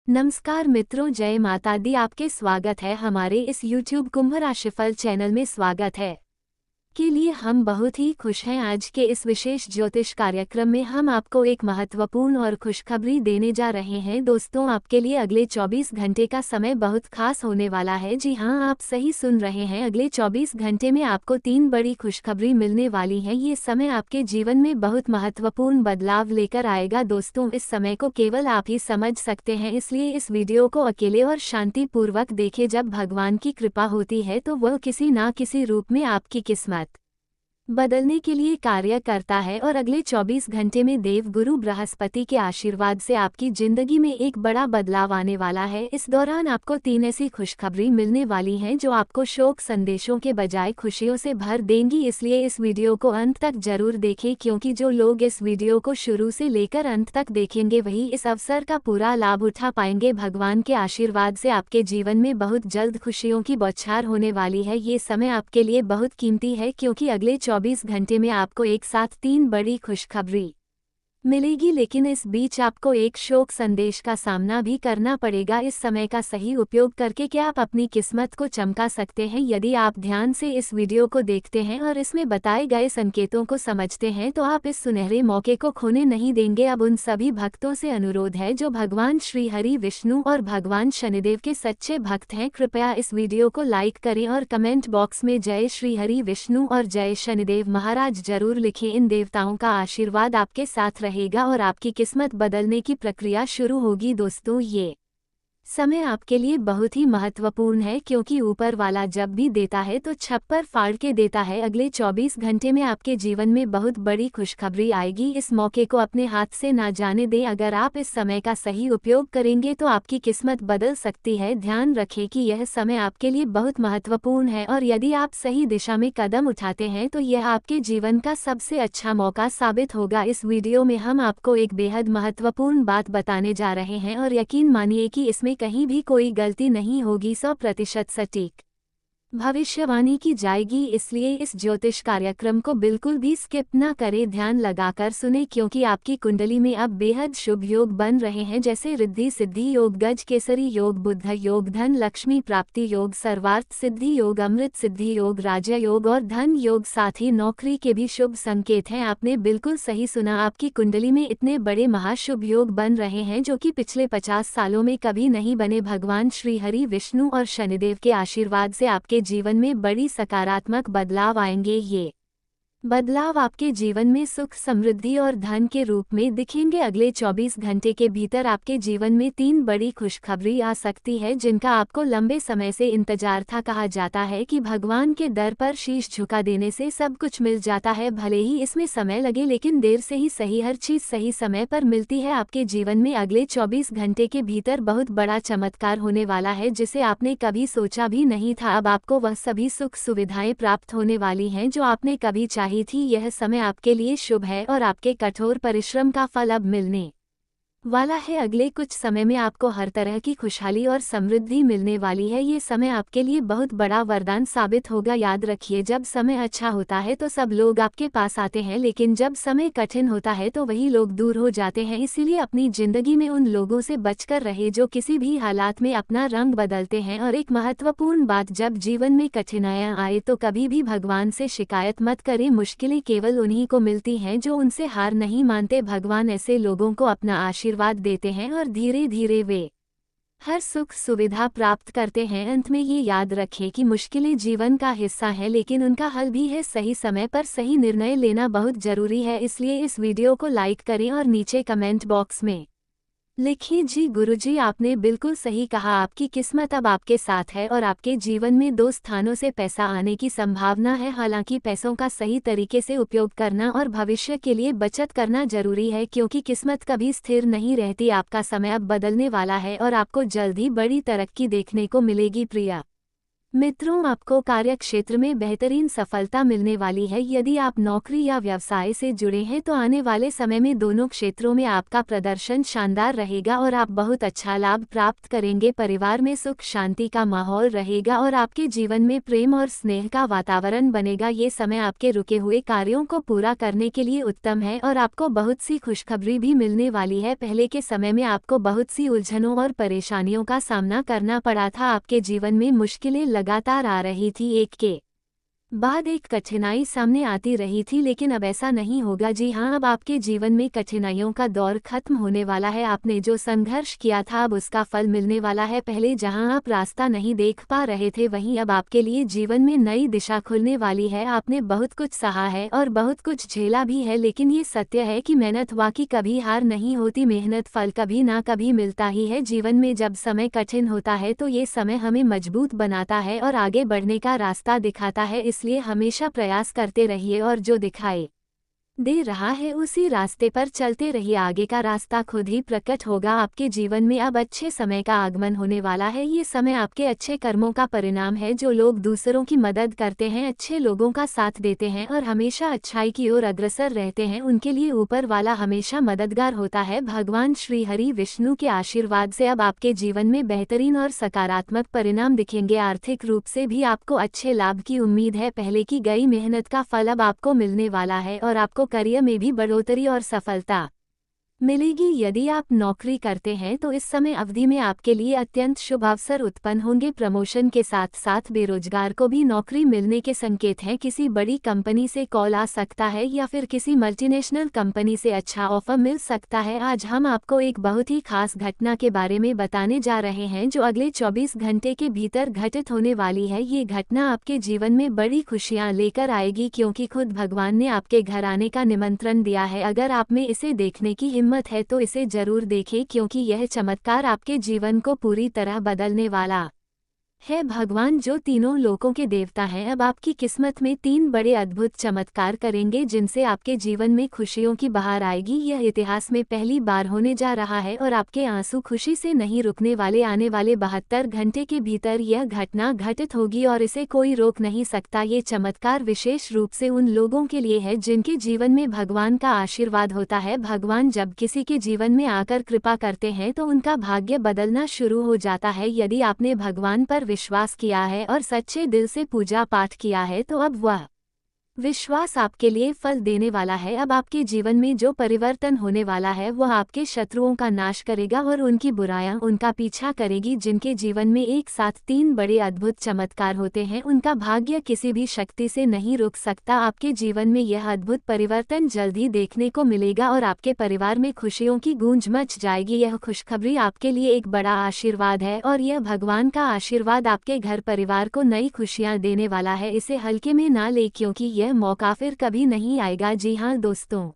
नमस्कार मित्रों, जय माता दी। आपके स्वागत है हमारे इस YouTube कुंभ राशिफल चैनल में। स्वागत है के लिए हम बहुत ही खुश हैं। आज के इस विशेष ज्योतिष कार्यक्रम में हम आपको एक महत्वपूर्ण और खुशखबरी देने जा रहे हैं। दोस्तों, आपके लिए अगले 24 घंटे का समय बहुत खास होने वाला है। जी हां, आप सही सुन रहे हैं। अगले 24 घंटे में आपको 3 बड़ी खुशखबरी मिलने वाली हैं। ये समय आपके जीवन में बहुत महत्वपूर्ण बदलाव लेकर आएगा। दोस्तों, इस समय को केवल आप ही समझ सकते हैं, इसलिए इस वीडियो को अकेले और शांतिपूर्वक देखें। जब भगवान की कृपा होती है तो वह किसी ना किसी रूप में आपकी किस्मत बदलने के लिए कार्य करता है और अगले 24 घंटे में देव गुरु बृहस्पति के आशीर्वाद से आपकी जिंदगी में एक बड़ा बदलाव आने वाला है। इस दौरान आपको 3 ऐसी खुशखबरी मिलने वाली हैं जो आपको शोक संदेशों के बजाय खुशियों से भर देंगी। इसलिए इस वीडियो को अंत तक जरूर देखें, क्योंकि जो लोग इस वीडियो को शुरू से लेकर अंत तक देखेंगे वही इस अवसर का पूरा लाभ उठा पाएंगे। भगवान के आशीर्वाद से आपके जीवन में बहुत जल्द खुशियों की बौछार होने वाली है। ये समय आपके लिए बहुत कीमती है, क्योंकि अगले 24 घंटे में आपको एक साथ 3 बड़ी खुशखबरी मिलेगी। लेकिन इस बीच आपको एक शोक संदेश का सामना भी करना पड़ेगा। इस समय का सही उपयोग करके क्या आप अपनी किस्मत को चमका सकते हैं? यदि आप ध्यान से इस वीडियो को देखते हैं और इसमें बताए गए संकेतों को समझते हैं तो आप इस सुनहरे मौके को खोने नहीं देंगे। अब उन सभी भक्तों से अनुरोध है जो भगवान श्री हरि विष्णु और भगवान शनिदेव के सच्चे भक्त हैं, कृपया इस वीडियो को लाइक करें और कमेंट बॉक्स में जय श्री हरि विष्णु और जय शनिदेव महाराज जरूर लिखें। इन देवताओं का आशीर्वाद आपके साथ रहेगा और आपकी किस्मत बदलने की प्रक्रिया शुरू होगी। दोस्तों, ये समय आपके लिए बहुत ही महत्वपूर्ण है, क्योंकि ऊपर वाला जब भी देता है तो छप्पर फाड़ के देता है। अगले 24 घंटे में आपके जीवन में बहुत बड़ी खुशखबरी आएगी। इस मौके को अपने हाथ से ना जाने दें। अगर आप इस समय का सही उपयोग करेंगे तो आपकी किस्मत बदल सकती है। ध्यान रखें कि यह समय आपके लिए बहुत महत्वपूर्ण है और यदि आप सही दिशा में कदम उठाते हैं तो यह आपके जीवन का सबसे अच्छा मौका साबित होगा। इस वीडियो में हम आपको एक बेहद महत्वपूर्ण बात बताने जा रहे हैं और यकीन मानिए कि इसमें कहीं भी कोई गलती नहीं होगी। 100% सटीक भविष्यवाणी की जाएगी, इसलिए इस ज्योतिष कार्यक्रम को बिल्कुल भी स्किप न करें। ध्यान लगाकर सुने, क्योंकि आपकी कुंडली में अब बेहद शुभ योग बन रहे हैं, जैसे रिद्धि सिद्धि योग, गज केसरी योग, बुध योग, धन लक्ष्मी प्राप्ति योग, सर्वार्थ सिद्धि योग, अमृत सिद्धि योग, राज योग और धन योग। साथ ही नौकरी के भी शुभ संकेत हैं। आपने बिल्कुल सही सुना, आपकी कुंडली में इतने बड़े महाशुभ योग बन रहे हैं जो कि पिछले 50 सालों में कभी नहीं बने। भगवान श्री हरि विष्णु और शनिदेव के आशीर्वाद से आपके जीवन में बड़ी सकारात्मक बदलाव आएंगे। ये बदलाव आपके जीवन में सुख, समृद्धि और धन के रूप में दिखेंगे। अगले 24 घंटे के भीतर आपके जीवन में 3 बड़ी खुशखबरी आ सकती है, जिनका आपको लंबे समय से इंतजार था। कहा जाता है कि भगवान के दर पर शीश झुका देने से सब कुछ मिल जाता है। भले ही इसमें समय लगे, लेकिन देर से ही सही, हर चीज सही समय पर मिलती है। आपके जीवन में अगले 24 घंटे के भीतर बहुत बड़ा चमत्कार होने वाला है, जिसे आपने कभी सोचा भी नहीं था। अब आपको वह सभी सुख सुविधाएं प्राप्त होने वाली हैं जो आपने कभी चाही थी। यह समय आपके लिए शुभ है और आपके कठोर परिश्रम का फल अब मिलने वाला है। अगले कुछ समय में आपको हर तरह की खुशहाली और समृद्धि मिलने वाली है। ये समय आपके लिए बहुत बड़ा वरदान साबित होगा। याद रखिए, जब समय अच्छा होता है तो सब लोग आपके पास आते हैं, लेकिन जब समय कठिन होता है तो वही लोग दूर हो जाते हैं। इसीलिए अपनी जिंदगी में उन लोगों से बचकर रहे जो किसी भी हालात में अपना रंग बदलते हैं। और एक महत्वपूर्ण बात, जब जीवन में कठिनाइयां आए तो कभी भी भगवान से शिकायत मत करें। मुश्किलें केवल उन्हीं को मिलती हैं जो उनसे हार नहीं मानते। भगवान ऐसे लोगों को अपना आशीर्वाद देते हैं और धीरे धीरे वे हर सुख सुविधा प्राप्त करते हैं। अंत में ये याद रखें कि मुश्किलें जीवन का हिस्सा है, लेकिन उनका हल भी है। सही समय पर सही निर्णय लेना बहुत जरूरी है। इसलिए इस वीडियो को लाइक करें और नीचे कमेंट बॉक्स में लिखिए, जी गुरुजी, आपने बिल्कुल सही कहा। आपकी किस्मत अब आपके साथ है और आपके जीवन में 2 स्थानों से पैसा आने की संभावना है। हालांकि पैसों का सही तरीके से उपयोग करना और भविष्य के लिए बचत करना जरूरी है, क्योंकि किस्मत कभी स्थिर नहीं रहती। आपका समय अब बदलने वाला है और आपको जल्द ही बड़ी तरक्की देखने को मिलेगी। प्रिया मित्रों, आपको कार्यक्षेत्र में बेहतरीन सफलता मिलने वाली है। यदि आप नौकरी या व्यवसाय से जुड़े हैं तो आने वाले समय में दोनों क्षेत्रों में आपका प्रदर्शन शानदार रहेगा और आप बहुत अच्छा लाभ प्राप्त करेंगे। परिवार में सुख शांति का माहौल रहेगा और आपके जीवन में प्रेम और स्नेह का वातावरण बनेगा। ये समय आपके रुके हुए कार्यों को पूरा करने के लिए उत्तम है और आपको बहुत सी खुशखबरी भी मिलने वाली है। पहले के समय में आपको बहुत सी उलझनों और परेशानियों का सामना करना पड़ा था। आपके जीवन में मुश्किलें लगातार आ रही थी, एक के बाद एक कठिनाई सामने आती रही थी, लेकिन अब ऐसा नहीं होगा। जी हाँ, अब आपके जीवन में कठिनाइयों का दौर खत्म होने वाला है। आपने जो संघर्ष किया था अब उसका फल मिलने वाला है। पहले जहाँ आप रास्ता नहीं देख पा रहे थे वहीं अब आपके लिए जीवन में नई दिशा खुलने वाली है। आपने बहुत कुछ सहा है और बहुत कुछ झेला भी है, लेकिन ये सत्य है कि मेहनत वाकई कभी हार नहीं होती। मेहनत फल कभी ना कभी मिलता ही है। जीवन में जब समय कठिन होता है तो ये समय हमें मजबूत बनाता है और आगे बढ़ने का रास्ता दिखाता है। इसलिए हमेशा प्रयास करते रहिए और जो दिखाए दे रहा है उसी रास्ते पर चलते रहिए। आगे का रास्ता खुद ही प्रकट होगा। आपके जीवन में अब अच्छे समय का आगमन होने वाला है। ये समय आपके अच्छे कर्मों का परिणाम है। जो लोग दूसरों की मदद करते हैं, अच्छे लोगों का साथ देते हैं और हमेशा अच्छाई की ओर अग्रसर रहते हैं, उनके लिए ऊपर वाला हमेशा मददगार होता है। भगवान श्री हरि विष्णु के आशीर्वाद से अब आपके जीवन में बेहतरीन और सकारात्मक परिणाम दिखेंगे। आर्थिक रूप से भी आपको अच्छे लाभ की उम्मीद है। पहले की गई मेहनत का फल अब आपको मिलने वाला है और आपको करियर में भी बढ़ोतरी और सफलता मिलेगी। यदि आप नौकरी करते हैं तो इस समय अवधि में आपके लिए अत्यंत शुभ अवसर उत्पन्न होंगे। प्रमोशन के साथ साथ बेरोजगार को भी नौकरी मिलने के संकेत हैं। किसी बड़ी कंपनी से कॉल आ सकता है या फिर किसी मल्टीनेशनल कंपनी से अच्छा ऑफर मिल सकता है। आज हम आपको एक बहुत ही खास घटना के बारे में बताने जा रहे हैं जो अगले 24 घंटे के भीतर घटित होने वाली है। ये घटना आपके जीवन में बड़ी खुशियां लेकर आएगी, क्योंकि खुद भगवान ने आपके घर आने का निमंत्रण दिया है। अगर आप में इसे देखने की हिम्मत है तो इसे जरूर देखें, क्योंकि यह चमत्कार आपके जीवन को पूरी तरह बदलने वाला है। भगवान जो तीनों लोकों के देवता हैं अब आपकी किस्मत में 3 बड़े अद्भुत चमत्कार करेंगे, जिनसे आपके जीवन में खुशियों की बहार आएगी। यह इतिहास में पहली बार होने जा रहा है और आपके आंसू खुशी से नहीं रुकने वाले। आने वाले 72 घंटे के भीतर यह घटना घटित होगी और इसे कोई रोक नहीं सकता। ये चमत्कार विशेष रूप से उन लोगों के लिए है जिनके जीवन में भगवान का आशीर्वाद होता है। भगवान जब किसी के जीवन में आकर कृपा करते हैं तो उनका भाग्य बदलना शुरू हो जाता है। यदि आपने भगवान पर विश्वास किया है और सच्चे दिल से पूजा पाठ किया है तो अब वह विश्वास आपके लिए फल देने वाला है। अब आपके जीवन में जो परिवर्तन होने वाला है वह आपके शत्रुओं का नाश करेगा और उनकी बुराइयां उनका पीछा करेगी। जिनके जीवन में एक साथ 3 बड़े अद्भुत चमत्कार होते हैं उनका भाग्य किसी भी शक्ति से नहीं रुक सकता। आपके जीवन में यह अद्भुत परिवर्तन जल्दी देखने को मिलेगा और आपके परिवार में खुशियों की गूंज मच जाएगी। यह खुशखबरी आपके लिए एक बड़ा आशीर्वाद है और यह भगवान का आशीर्वाद आपके घर परिवार को नई खुशियां देने वाला है। इसे हल्के में ना ले, क्योंकि यह मौका फिर कभी नहीं आएगा। जी हाँ दोस्तों,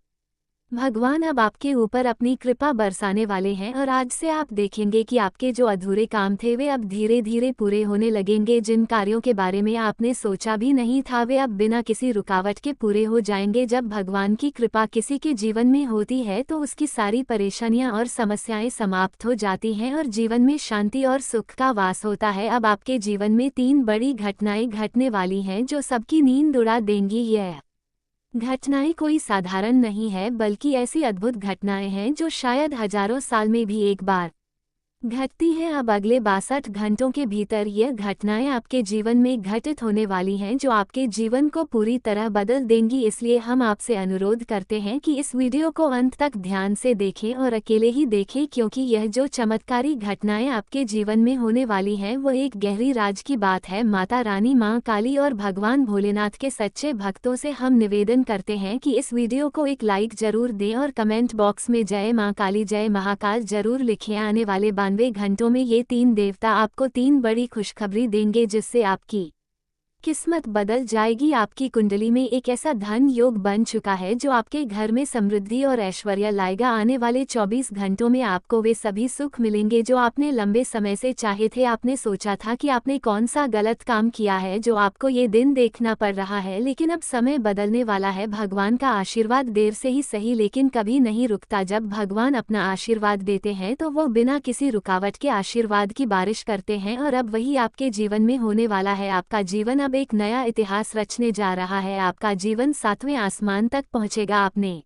भगवान अब आपके ऊपर अपनी कृपा बरसाने वाले हैं और आज से आप देखेंगे कि आपके जो अधूरे काम थे वे अब धीरे धीरे पूरे होने लगेंगे। जिन कार्यों के बारे में आपने सोचा भी नहीं था वे अब बिना किसी रुकावट के पूरे हो जाएंगे। जब भगवान की कृपा किसी के जीवन में होती है तो उसकी सारी परेशानियां और समस्याएं समाप्त हो जाती हैं और जीवन में शांति और सुख का वास होता है। अब आपके जीवन में 3 बड़ी घटनाएं घटने वाली हैं जो सबकी नींद उड़ा देंगी। यह घटनाएं कोई साधारण नहीं है, बल्कि ऐसी अद्भुत घटनाएं हैं जो शायद हजारों साल में भी एक बार घटती हैं। अब अगले 62 घंटों के भीतर यह घटनाएं आपके जीवन में घटित होने वाली हैं जो आपके जीवन को पूरी तरह बदल देंगी। इसलिए हम आपसे अनुरोध करते हैं कि इस वीडियो को अंत तक ध्यान से देखें और अकेले ही देखें, क्योंकि यह जो चमत्कारी घटनाएं आपके जीवन में होने वाली हैं वह एक गहरी राज की बात है। माता रानी, माँ काली और भगवान भोलेनाथ के सच्चे भक्तों से हम निवेदन करते हैं कि इस वीडियो को एक लाइक जरूर दें और कमेंट बॉक्स में जय माँ काली, जय महाकाल जरूर लिखें। आने वाले 92 घंटों में ये 3 देवता आपको 3 बड़ी खुशखबरी देंगे जिससे आपकी किस्मत बदल जाएगी। आपकी कुंडली में एक ऐसा धन योग बन चुका है जो आपके घर में समृद्धि और ऐश्वर्य लाएगा। आने वाले 24 घंटों में आपको वे सभी सुख मिलेंगे जो आपने लंबे समय से चाहे थे। आपने सोचा था कि आपने कौन सा गलत काम किया है जो आपको ये दिन देखना पड़ रहा है, लेकिन अब समय बदलने वाला है। भगवान का आशीर्वाद देर से ही सही लेकिन कभी नहीं रुकता। जब भगवान अपना आशीर्वाद देते हैं तो वो बिना किसी रुकावट के आशीर्वाद की बारिश करते हैं और अब वही आपके जीवन में होने वाला है। आपका जीवन अब एक नया इतिहास रचने जा रहा है। आपका जीवन 7वें आसमान तक पहुंचेगा। आपने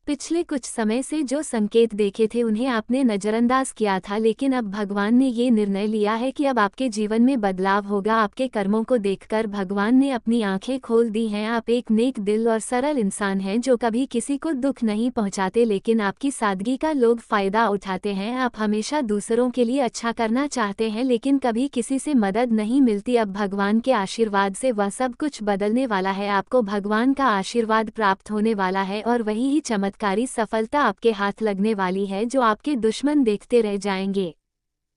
पिछले कुछ समय से जो संकेत देखे थे उन्हें आपने नज़रअंदाज किया था, लेकिन अब भगवान ने ये निर्णय लिया है कि अब आपके जीवन में बदलाव होगा। आपके कर्मों को देखकर भगवान ने अपनी आंखें खोल दी हैं। आप एक नेक दिल और सरल इंसान हैं जो कभी किसी को दुख नहीं पहुंचाते, लेकिन आपकी सादगी का लोग फायदा उठाते हैं। आप हमेशा दूसरों के लिए अच्छा करना चाहते हैं लेकिन कभी किसी से मदद नहीं मिलती। अब भगवान के आशीर्वाद से वह सब कुछ बदलने वाला है। आपको भगवान का आशीर्वाद प्राप्त होने वाला है और वही ही चमत्कारी सफलता आपके हाथ लगने वाली है जो आपके दुश्मन देखते रह जाएंगे।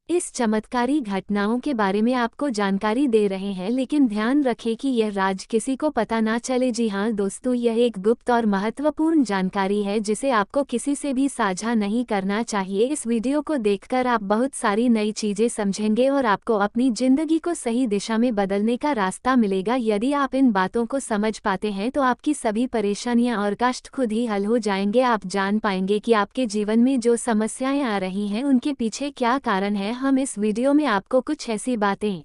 इस चमत्कारी घटनाओं के बारे में आपको जानकारी दे रहे हैं, लेकिन ध्यान रखें कि यह राज किसी को पता ना चले। जी हाँ दोस्तों, यह एक गुप्त और महत्वपूर्ण जानकारी है जिसे आपको किसी से भी साझा नहीं करना चाहिए। इस वीडियो को देखकर आप बहुत सारी नई चीजें समझेंगे और आपको अपनी जिंदगी को सही दिशा में बदलने का रास्ता मिलेगा। यदि आप इन बातों को समझ पाते हैं तो आपकी सभी परेशानियां और कष्ट खुद ही हल हो जाएंगे। आप जान पाएंगे कि आपके जीवन में जो समस्याएं आ रही हैं उनके पीछे क्या कारण है। हम इस वीडियो में आपको कुछ ऐसी बातें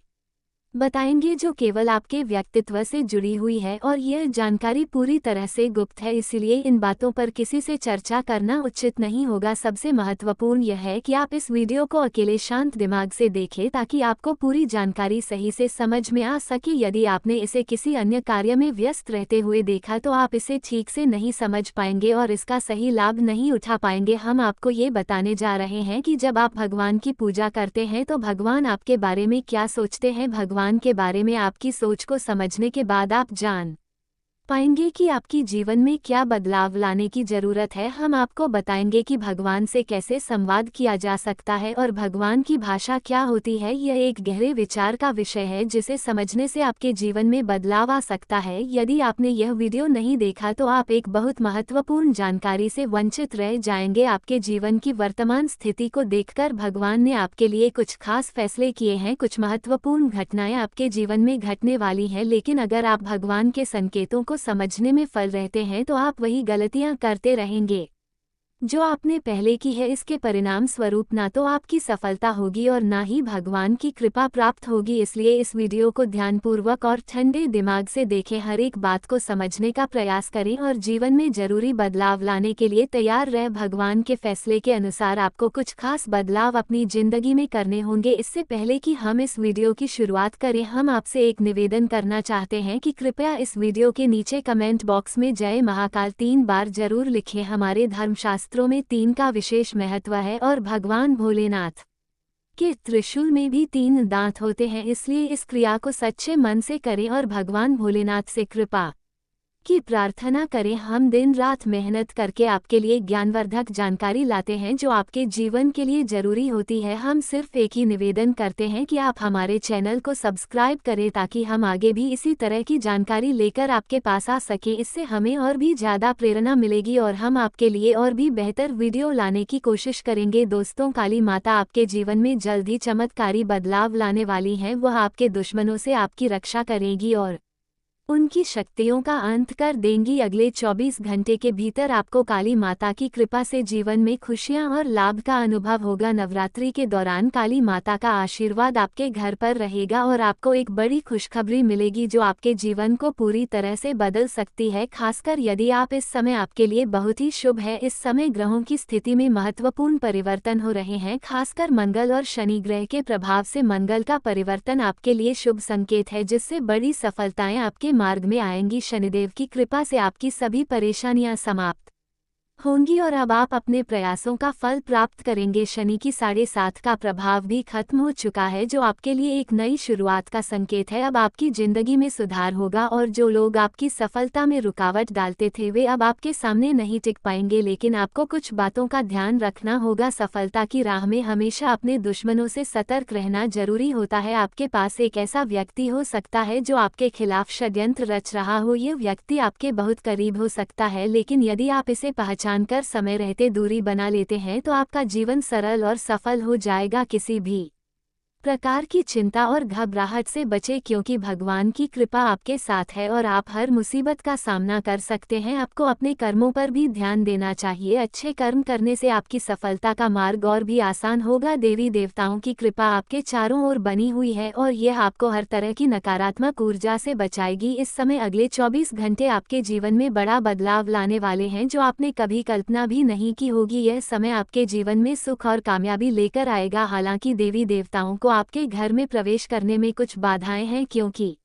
बताएंगे जो केवल आपके व्यक्तित्व से जुड़ी हुई है और यह जानकारी पूरी तरह से गुप्त है, इसलिए इन बातों पर किसी से चर्चा करना उचित नहीं होगा। सबसे महत्वपूर्ण यह है कि आप इस वीडियो को अकेले शांत दिमाग से देखें ताकि आपको पूरी जानकारी सही से समझ में आ सके। यदि आपने इसे किसी अन्य कार्य में व्यस्त रहते हुए देखा तो आप इसे ठीक से नहीं समझ पाएंगे और इसका सही लाभ नहीं उठा पाएंगे। हम आपको ये बताने जा रहे हैं कि जब आप भगवान की पूजा करते हैं तो भगवान आपके बारे में क्या सोचते हैं। भगवान के बारे में आपकी सोच को समझने के बाद आप जान पाएंगे कि आपकी जीवन में क्या बदलाव लाने की जरूरत है। हम आपको बताएंगे कि भगवान से कैसे संवाद किया जा सकता है और भगवान की भाषा क्या होती है। यह एक गहरे विचार का विषय है जिसे समझने से आपके जीवन में बदलाव आ सकता है। यदि आपने यह वीडियो नहीं देखा तो आप एक बहुत महत्वपूर्ण जानकारी से वंचित रह जाएंगे। आपके जीवन की वर्तमान स्थिति को देखकर भगवान ने आपके लिए कुछ खास फैसले किए हैं। कुछ महत्वपूर्ण घटनाएं आपके जीवन में घटने वाली हैं, लेकिन अगर आप भगवान के संकेतों को समझने में फल रहते हैं तो आप वही गलतियां करते रहेंगे जो आपने पहले की है। इसके परिणाम स्वरूप ना तो आपकी सफलता होगी और ना ही भगवान की कृपा प्राप्त होगी। इसलिए इस वीडियो को ध्यानपूर्वक और ठंडे दिमाग से देखें, हर एक बात को समझने का प्रयास करें और जीवन में जरूरी बदलाव लाने के लिए तैयार रह। भगवान के फैसले के अनुसार आपको कुछ खास बदलाव अपनी जिंदगी में करने होंगे। इससे पहले कि हम इस वीडियो की शुरुआत करें, हम आपसे एक निवेदन करना चाहते हैं कि कृपया इस वीडियो के नीचे कमेंट बॉक्स में जय महाकाल 3 बार जरूर लिखें। हमारे धर्मशास्त्रों में 3 का विशेष महत्व है और भगवान भोलेनाथ के त्रिशूल में भी 3 दांत होते हैं, इसलिए इस क्रिया को सच्चे मन से करें और भगवान भोलेनाथ से कृपा की प्रार्थना करें। हम दिन रात मेहनत करके आपके लिए ज्ञानवर्धक जानकारी लाते हैं जो आपके जीवन के लिए जरूरी होती है। हम सिर्फ एक ही निवेदन करते हैं कि आप हमारे चैनल को सब्सक्राइब करें ताकि हम आगे भी इसी तरह की जानकारी लेकर आपके पास आ सकें। इससे हमें और भी ज़्यादा प्रेरणा मिलेगी और हम आपके लिए और भी बेहतर वीडियो लाने की कोशिश करेंगे। दोस्तों, काली माता आपके जीवन में जल्द ही चमत्कारी बदलाव लाने वाली हैं। वह आपके दुश्मनों से आपकी रक्षा करेगी और उनकी शक्तियों का अंत कर देंगी। अगले 24 घंटे के भीतर आपको काली माता की कृपा से जीवन में खुशियां और लाभ का अनुभव होगा। नवरात्रि के दौरान काली माता का आशीर्वाद आपके घर पर रहेगा और आपको एक बड़ी खुशखबरी मिलेगी जो आपके जीवन को पूरी तरह से बदल सकती है, खासकर यदि आप इस समय आपके लिए बहुत ही शुभ है। इस समय ग्रहों की स्थिति में महत्वपूर्ण परिवर्तन हो रहे हैं, खासकर मंगल और शनि ग्रह के प्रभाव से। मंगल का परिवर्तन आपके लिए शुभ संकेत है जिससे बड़ी सफलताएं आपके मार्ग में आएंगी। शनिदेव की कृपा से आपकी सभी परेशानियां समाप्त होंगी और अब आप अपने प्रयासों का फल प्राप्त करेंगे। शनि की 7.5 का प्रभाव भी खत्म हो चुका है, जो आपके लिए एक नई शुरुआत का संकेत है। अब आपकी जिंदगी में सुधार होगा और जो लोग आपकी सफलता में रुकावट डालते थे वे अब आपके सामने नहीं टिक पाएंगे। लेकिन आपको कुछ बातों का ध्यान रखना होगा। सफलता की राह में हमेशा अपने दुश्मनों से सतर्क रहना जरूरी होता है। आपके पास एक ऐसा व्यक्ति हो सकता है जो आपके खिलाफ षड्यंत्र रच रहा हो। यह व्यक्ति आपके बहुत करीब हो सकता है, लेकिन यदि आप इसे पहचानकर समय रहते दूरी बना लेते हैं तो आपका जीवन सरल और सफल हो जाएगा। किसी भी प्रकार की चिंता और घबराहट से बचें, क्योंकि भगवान की कृपा आपके साथ है और आप हर मुसीबत का सामना कर सकते हैं। आपको अपने कर्मों पर भी ध्यान देना चाहिए। अच्छे कर्म करने से आपकी सफलता का मार्ग और भी आसान होगा। देवी देवताओं की कृपा आपके चारों ओर बनी हुई है और यह आपको हर तरह की नकारात्मक ऊर्जा से बचाएगी। इस समय अगले 24 घंटे आपके जीवन में बड़ा बदलाव लाने वाले हैं, जो आपने कभी कल्पना भी नहीं की होगी। यह समय आपके जीवन में सुख और कामयाबी लेकर आएगा। हालांकि देवी देवताओं को आपके घर में प्रवेश करने में कुछ बाधाएं हैं, क्योंकि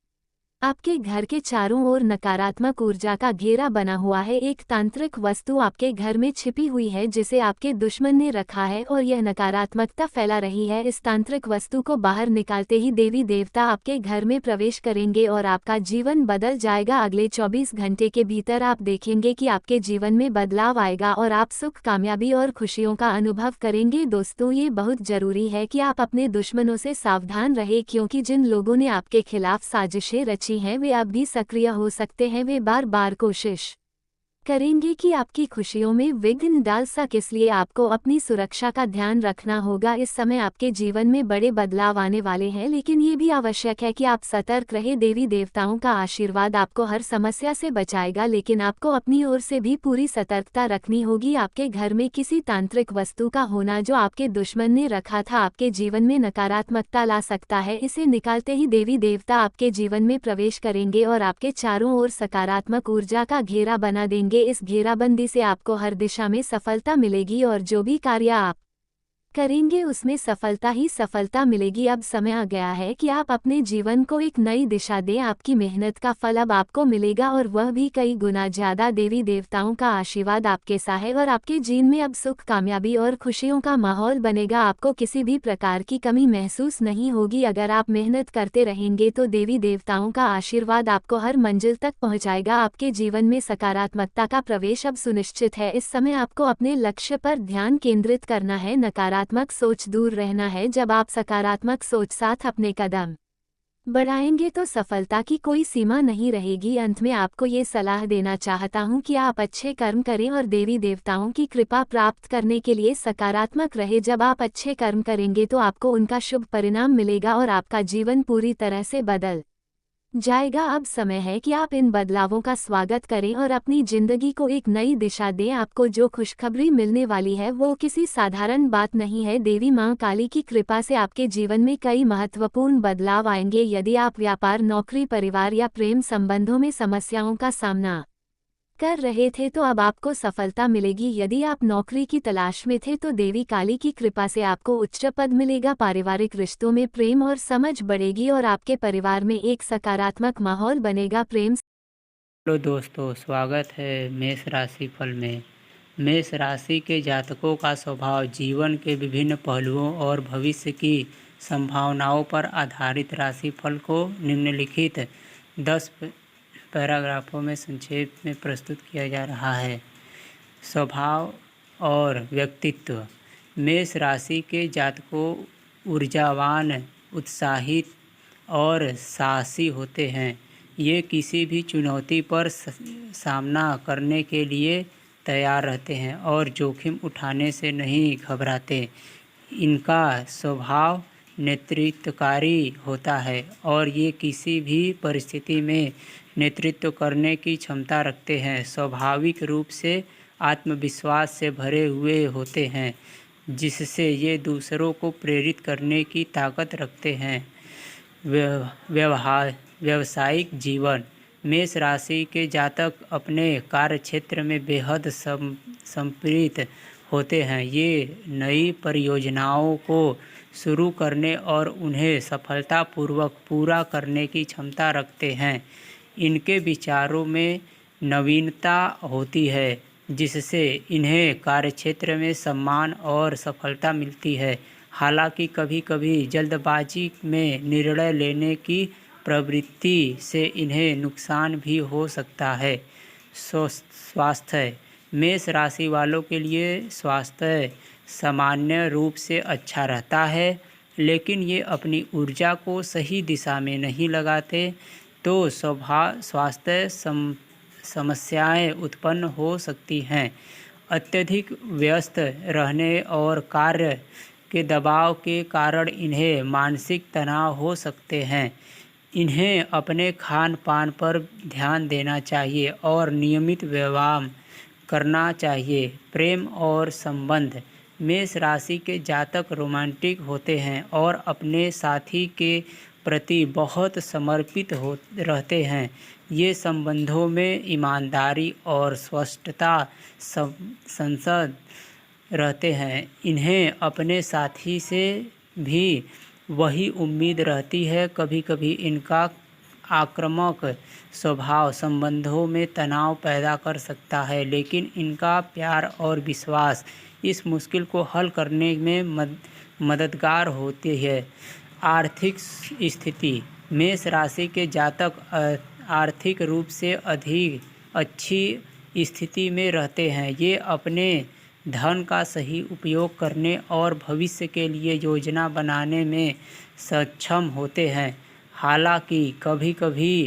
आपके घर के चारों ओर नकारात्मक ऊर्जा का घेरा बना हुआ है। एक तांत्रिक वस्तु आपके घर में छिपी हुई है जिसे आपके दुश्मन ने रखा है और यह नकारात्मकता फैला रही है। इस तांत्रिक वस्तु को बाहर निकालते ही देवी देवता आपके घर में प्रवेश करेंगे और आपका जीवन बदल जाएगा। अगले 24 घंटे के भीतर आप देखेंगे कि आपके जीवन में बदलाव आएगा और आप सुख, कामयाबी और खुशियों का अनुभव करेंगे। दोस्तों, ये बहुत जरूरी है कि आप अपने दुश्मनों से सावधान रहें, क्योंकि जिन लोगों ने आपके खिलाफ साजिशें रची हैं वे अब भी सक्रिय हो सकते हैं। वे बार बार कोशिश करेंगे कि आपकी खुशियों में विघ्न डाल सके, इसलिए आपको अपनी सुरक्षा का ध्यान रखना होगा। इस समय आपके जीवन में बड़े बदलाव आने वाले हैं, लेकिन ये भी आवश्यक है कि आप सतर्क रहें। देवी देवताओं का आशीर्वाद आपको हर समस्या से बचाएगा, लेकिन आपको अपनी ओर से भी पूरी सतर्कता रखनी होगी। आपके घर में किसी तांत्रिक वस्तु का होना जो आपके दुश्मन ने रखा था आपके जीवन में नकारात्मकता ला सकता है। इसे निकालते ही देवी देवता आपके जीवन में प्रवेश करेंगे और आपके चारों ओर सकारात्मक ऊर्जा का घेरा बना देंगे। इस घेराबंदी से आपको हर दिशा में सफलता मिलेगी और जो भी कार्य आप करेंगे उसमें सफलता ही सफलता मिलेगी। अब समय आ गया है कि आप अपने जीवन को एक नई दिशा दें। आपकी मेहनत का फल अब आपको मिलेगा और वह भी कई गुना ज्यादा। देवी देवताओं का आशीर्वाद आपके साथ है और आपके जीवन में अब सुख, कामयाबी और खुशियों का माहौल बनेगा। आपको किसी भी प्रकार की कमी महसूस नहीं होगी। अगर आप मेहनत करते रहेंगे तो देवी देवताओं का आशीर्वाद आपको हर मंजिल तक पहुंचाएगा। आपके जीवन में सकारात्मकता का प्रवेश अब सुनिश्चित है। इस समय आपको अपने लक्ष्य पर ध्यान केंद्रित करना है, नकारात्मक सोच दूर रहना है। जब आप सकारात्मक सोच साथ अपने कदम बढ़ाएंगे तो सफलता की कोई सीमा नहीं रहेगी। अंत में आपको ये सलाह देना चाहता हूँ कि आप अच्छे कर्म करें और देवी देवताओं की कृपा प्राप्त करने के लिए सकारात्मक रहे। जब आप अच्छे कर्म करेंगे तो आपको उनका शुभ परिणाम मिलेगा और आपका जीवन पूरी तरह से बदल जाएगा। अब समय है कि आप इन बदलावों का स्वागत करें और अपनी जिंदगी को एक नई दिशा दें। आपको जो खुशखबरी मिलने वाली है वो किसी साधारण बात नहीं है। देवी मां काली की कृपा से आपके जीवन में कई महत्वपूर्ण बदलाव आएंगे। यदि आप व्यापार, नौकरी, परिवार या प्रेम संबंधों में समस्याओं का सामना कर रहे थे तो अब आपको सफलता मिलेगी। यदि आप नौकरी की तलाश में थे तो देवी काली की कृपा से आपको उच्च पद मिलेगा। पारिवारिक रिश्तों में प्रेम और समझ बढ़ेगी और आपके परिवार में एक सकारात्मक माहौल बनेगा। प्रेम हेलो दोस्तों, स्वागत है मेष राशि फल में। मेष राशि के जातकों का स्वभाव जीवन के विभिन्न पहलुओं और भविष्य की संभावनाओं पर आधारित राशिफल को निम्नलिखित 10 पैराग्राफों में संक्षेप में प्रस्तुत किया जा रहा है। स्वभाव और व्यक्तित्व। मेष राशि के जातकों ऊर्जावान, उत्साहित और साहसी होते हैं। ये किसी भी चुनौती पर सामना करने के लिए तैयार रहते हैं और जोखिम उठाने से नहीं घबराते। इनका स्वभाव नेतृत्वकारी होता है और ये किसी भी परिस्थिति में नेतृत्व करने की क्षमता रखते हैं। स्वाभाविक रूप से आत्मविश्वास से भरे हुए होते हैं, जिससे ये दूसरों को प्रेरित करने की ताकत रखते हैं। व्यावसायिक जीवन। मेष राशि के जातक अपने कार्यक्षेत्र में बेहद समर्पित होते हैं। ये नई परियोजनाओं को शुरू करने और उन्हें सफलतापूर्वक पूरा करने की क्षमता रखते हैं। इनके विचारों में नवीनता होती है जिससे इन्हें कार्यक्षेत्र में सम्मान और सफलता मिलती है। हालांकि कभी कभी जल्दबाजी में निर्णय लेने की प्रवृत्ति से इन्हें नुकसान भी हो सकता है। स्वास्थ्य। मेष राशि वालों के लिए स्वास्थ्य सामान्य रूप से अच्छा रहता है, लेकिन ये अपनी ऊर्जा को सही दिशा में नहीं लगाते तो स्वास्थ्य समस्याएं उत्पन्न हो सकती हैं। अत्यधिक व्यस्त रहने और कार्य के दबाव के कारण इन्हें मानसिक तनाव हो सकते हैं। इन्हें अपने खान पान पर ध्यान देना चाहिए और नियमित व्यायाम करना चाहिए। प्रेम और संबंध। मेष राशि के जातक रोमांटिक होते हैं और अपने साथी के प्रति बहुत समर्पित रहते हैं। ये संबंधों में ईमानदारी और स्पष्टता संसद रहते हैं। इन्हें अपने साथी से भी वही उम्मीद रहती है। कभी कभी इनका आक्रामक स्वभाव संबंधों में तनाव पैदा कर सकता है, लेकिन इनका प्यार और विश्वास इस मुश्किल को हल करने में मददगार होती है। आर्थिक स्थिति। मेष राशि के जातक आर्थिक रूप से अधिक अच्छी स्थिति में रहते हैं। ये अपने धन का सही उपयोग करने और भविष्य के लिए योजना बनाने में सक्षम होते हैं। हालांकि कभी कभी